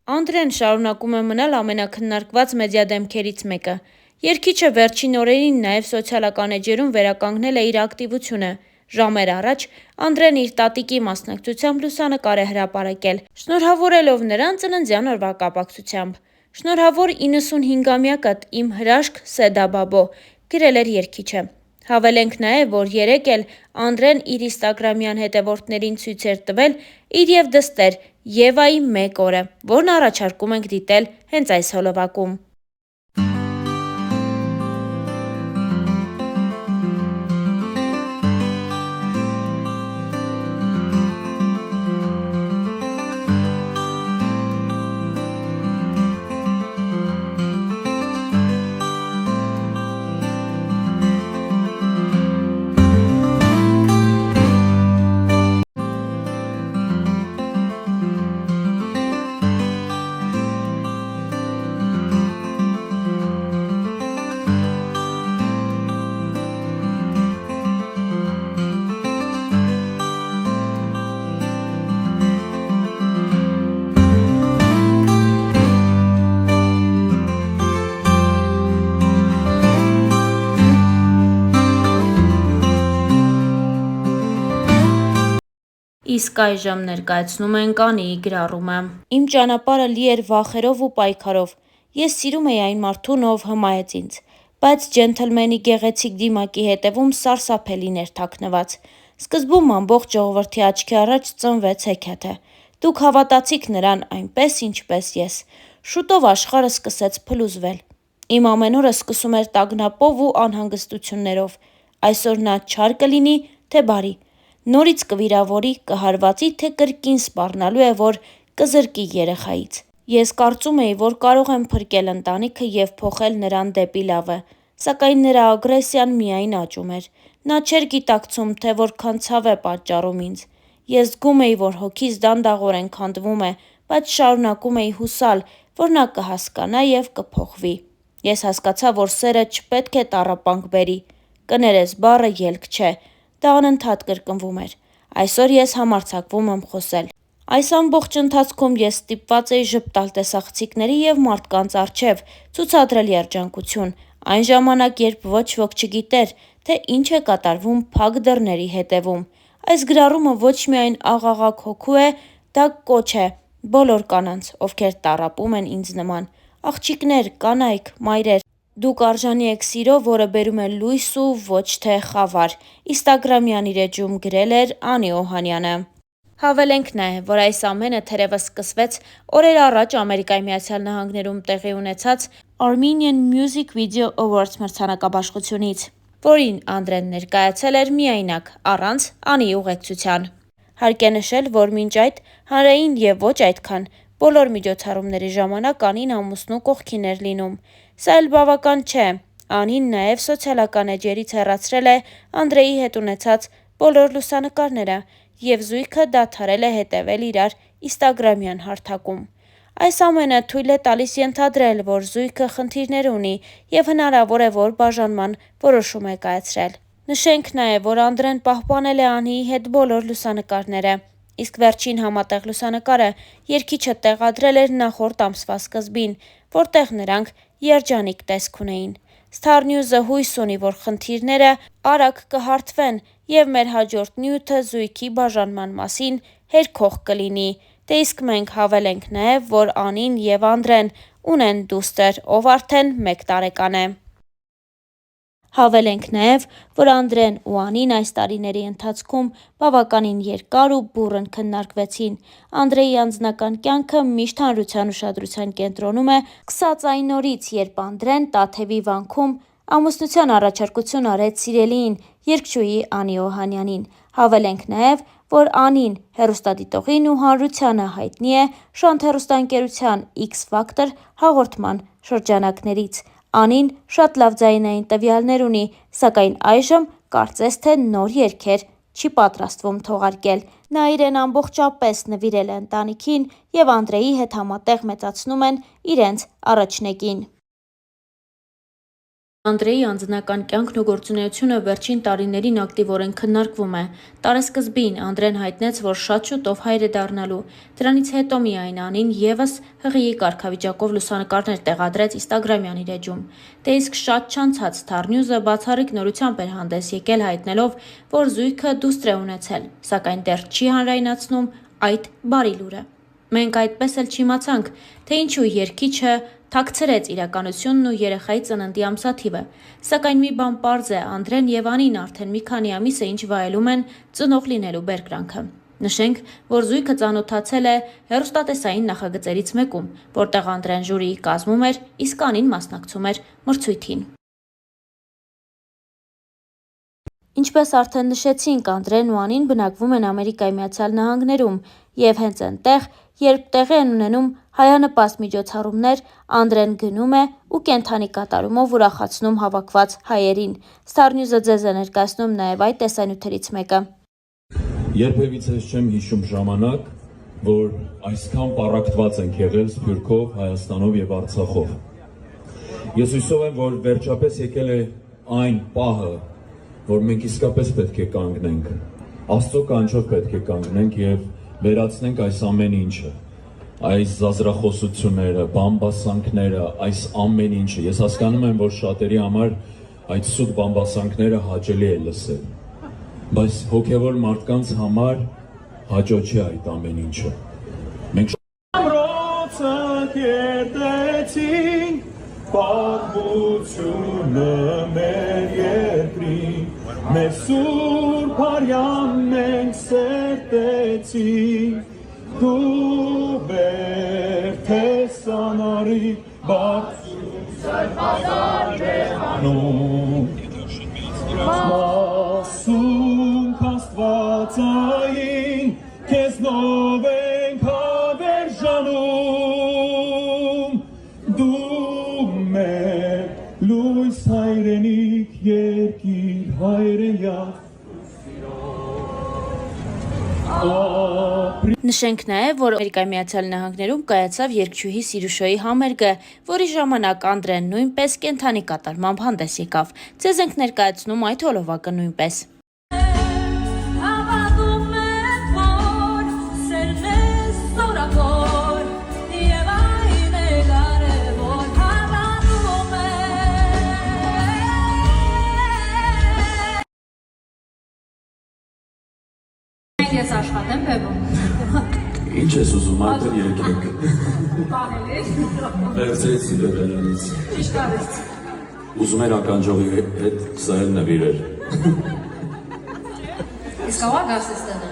Անդրեն շարունակում է մնալ ամենաքննարկված մեդիա դեմքերից մեկը։ Երգիչը վերջին օրերին նաև սոցիալական էջերում վերականգնել է իր ակտիվությունը։ Ժամեր առաջ Անդրեն իր տատիկի մասնակցությամբ լուսանկար է հրապարակել, շնորհավորելով նրան ծննդյան օրվա կապակցությամբ։ «Շնորհավոր 95-ամյակդ իմ հրաշք Սեդա Բաբո», գրել էր երգիչը։ Հավելենք նաև, որ երեկ էլ Անդրեն իր ինստագրամյան հետևորդներին ցույց էր տվել իր և դստեր Եվայի 1 օրը, որն առաջարկում ենք դիտել հենց այս հոլովակում։ Իսկ այժմ ներկայացնում ենք Անիի գրառումը։ Իմ ճանապարհը լի էր վախերով ու պայքարով։ Ես սիրում էի այն մարդուն, ով հմայեց ինձ, բայց ջենթլմենի գեղեցիկ դիմակի հետևում սարսափելին էր թաքնված։ Սկզբում ամբողջ ժողովրդի աչքի առաջ ծնվեց հեքիաթը։ Դուք հավատացիք նրան այնպես, ինչպես ես։ Շուտով աշխարհը սկսեց փլուզվել։ Իմ ամեն օրը սկսում էր տագնապով ու անհանգստություններով։ Այսօր նա չար կլինի, թե բարի։ Նորից կվիրավորի, կհարվածի, թե կրկին սպառնալու է, որ կզրկի երեխայից։ Ես կարծում էի, որ կարող եմ փրկել ընտանիքը և փոխել նրան դեպի լավը, սակայն նրա ագրեսիան միայն աճում էր։ Նա չէր գիտակցում, թե որքան ցավ է պատճառում ինձ։ Ես զգում էի, որ հոգիս դանդաղորեն քանդվում է, բայց շարունակում էի հուսալ, որ նա կհասկանա և կփոխվի։ Ես հասկացա, որ սերը չպետք է տառապանք բերի։ Կներես բառը ելք չէ, դա անընդհատ կրկնվում էր։ Այսօր ես համարձակվում եմ խոսել։ Այս ամբողջ ընթացքում ես ստիպված էի ժպտալ տեսախցիկների և մարդկանց առջև, ցուցադրել երջանկություն, այն ժամանակ, երբ ոչ ոք չգիտեր, թե ինչ է կատարվում փակ դռների հետևում։ Այս գրառումը ոչ միայն աղաղակ հոգու է, դա կոչ է բոլոր կանանց, ովքեր տառապում են ինձ նման։ Աղջիկներ, կանայք, մայրեր, դուք արժանի եք սիրո, որը բերում է լույս ու ոչ թե խավար, ինստագրամյան իր էջում գրել էր Անի Օհանյանը։ Հավելենք նաև, որ այս ամենը թերևս սկսվեց օրեր առաջ Ամերիկայի Միացյալ Նահանգներում տեղի ունեցած Armenian Music Video Awards մրցանակաբաշխությունից, որին Անդրեն ներկայացել էր միայնակ, առանց Անիի ուղեկցության։ Հարկ է նշել, որ մինչ այդ հանրային և ոչ այդքան բոլոր միջոցառումների ժամանակ Անին ամուսնու կողքին էր լինում։ Սա էլ բավական չէ։ Անին նաև սոցիալական էջերից հեռացրել է Անդրեի հետ ունեցած բոլոր լուսանկարները, և զույգը դադարել է հետևել իրար ինստագրամյան հարթակում։ Այս ամենը թույլ է տալիս ենթադրել, որ զույգը խնդիրներ ունի և հնարավոր է, որ բաժանման որոշում է կայացրել։ Նշենք նաև, որ Անդրեն պահպանել է Անիի հետ բոլոր լուսանկարները, իսկ վերջին համատեղ լուսանկարը երգիչը տեղադրել էր նախորդ ամսվա սկզբին, որտեղ նրանք երջանիկ տեսք ունեին։ Star News-ը հույս ունի, որ խնդիրները արագ կհարթվեն, և մեր հաջորդ նյութը զույգի բաժանման մասին հերքող կլինի։ Դե իսկ մենք հավելենք նաև, որ Անին և Անդրեն ունեն դուստր, ով արդեն 1 տարեկան է։ Հավելենք նաև, որ Անդրեն ու Անին այս տարիների ընթացքում բավականին երկար ու բուռն քննարկվեցին։ Անդրեի անձնական կյանքը միշտ հանրության ուշադրության կենտրոնում է, սկսած այն օրից, երբ Անդրեն Տաթևի վանքում ամուսնության առաջարկություն արեց սիրելիին՝ երգչուհի Անի Օհանյանին։ Հավելենք նաև, որ Անին հեռուստադիտողին ու հանրությանը հայտնի է «Շանթ» հեռուստաընկերության X Factor հաղորդման շրջանակներից։ Անին շատ լավ ձայնային տվյալներ ունի, սակայն այժմ կարծես թե նոր երգեր չի պատրաստվում թողարկել։ Նա իրեն ամբողջապես նվիրել է ընտանիքին և Անդրեի հետ համատեղ մեծացնում են իրենց առաջնեկին։ Անդրեի անձնական կյանքն ու գործունեությունը վերջին տարիներին ակտիվորեն քննարկվում է։ Տարեսկզբին Անդրեն հայտնեց, որ շատ շուտով հայր է դառնալու։ Դրանից հետո միայն Անին ևս ՀՂԻ կարգավիճակով լուսանկարներ տեղադրեց Instagram-յան իր էջում։ Դե իսկ շատ չանցած Star-News-ը բացառիկ նորությամբ էր հանդես եկել հայտնելով, որ զույգը դուստր է ունեցել, սակայն դեռ չի հանրայնացնում այդ բարի լուրը։ Մենք այդպես էլ չիմացանք, թե ինչու երգիչը թաքցրեց իրականությունն ու երեխայի ծննդի ամսաթիվը, սակայն մի բան պարզ է, Անդրեն եւ Անին արդեն մի քանի ամիս է ինչ վայելում են ծնող լինելու բերկրանքը։ Նշենք, որ զույգը ծանոթացել է հեռուստատեսային նախագծերից մեկում, որտեղ Անդրեն ժյուրիի կազմում էր, իսկ Անին մասնակցում էր մրցույթին։ Ինչպես արդեն նշեցինք, Անդրեն ու Անին բնակվում են Ամերիկայի Միացյալ Նահանգներում եւ հենց այնտեղ, երբ տեղի են ունենում հայանպաստ միջոցառումներ, Անդրեն գնում է ու կենդանի կատարումով ուրախացնում հավաքված հայերին։ Star-News-ը ձեզ է ներկայացնում նաեւ այդ տեսանյութերից մեկը։ Երբևիցե չեմ հիշում ժամանակ, որ այսքան պառակտված ենք եղել Սփյուռքով, Հայաստանով եւ Արցախով։ Ես հույսով եմ, որ վերջապես եկել է այն պահը, որ մենք իսկապես պետք է կանգնենք, Աստծո կանչով պետք է կանգնենք եւ վերացնենք այս ամեն ինչը, այս զազրախոսությունները, բամբասանքները, այս ամեն ինչը։ Ես հասկանում եմ, որ շատերի համար այդ սուտ բամբասանքները հաճելի է լսել, բայց հոգեվոր մարդկանց համար հաճո չէ այդ ամեն ինչը։ Մենք պատմությունը մեր երկրին, մեր սուրբ արյան մենք սերտեցինք, դու բերթես անարի բարձր բազարվեղանում, մասունք աստվածային, քեզնով ենք հավերժանում, լույս հայրենիք երկիր հայրենյակ։ Նշենք նաև, որ Ամերիկայի Միացյալ Նահանգներում կայացավ երգչուհի Սիրուշոյի համերգը, որի ժամանակ Անդրեն նույնպես կենդանի կատարմամբ հանդես եկավ։ Ձեզ ենք ներկայացնում այդ հոլովակը նույնպես։ Ես աշխատեմ բևում։ Ինչ ես ուզում, արդեն եկեք։ Պահելի։ Վերցրեցի բետարանից։ Ճիշտ արեց։ Ուզում էր ականջողի հետ սայել նվիրել։ Իսկ աղա գաս ես տենը։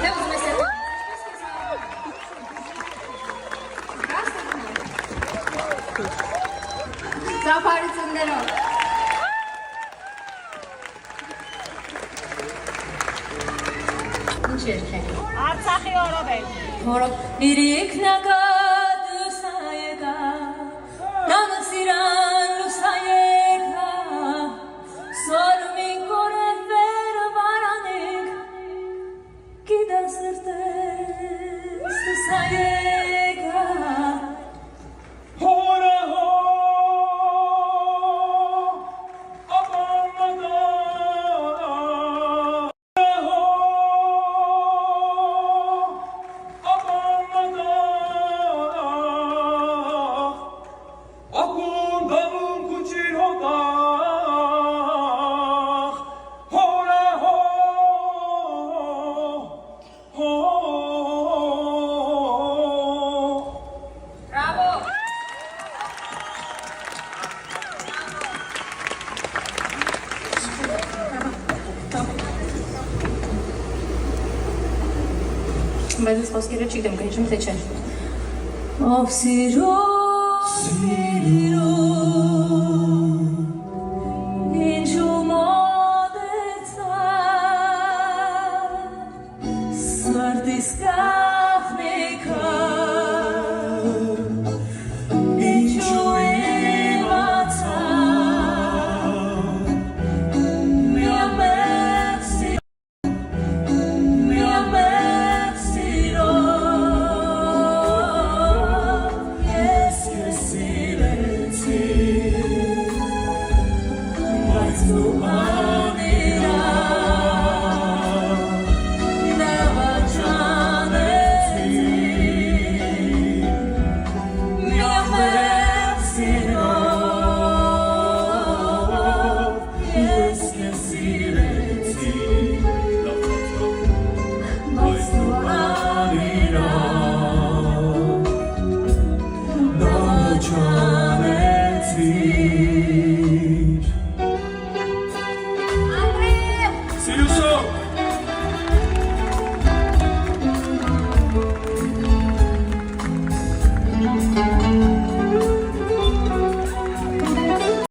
Թե ուզում ես հետո։ Ծափարություններով։ Ինչ երգեք։ Արցախի օրով էլ։ Որով իրիք նագատ լուսայեկա, նանը սիրան լուսայեկա, սորմին կորև վեր վարանեք, գիդա սրտես լուսայեկա, բայց ես խոսքերը չգիտեմ, կհիշում թե չէ։ Ով սիրում, ինչու մոտեցար, սրտիս կա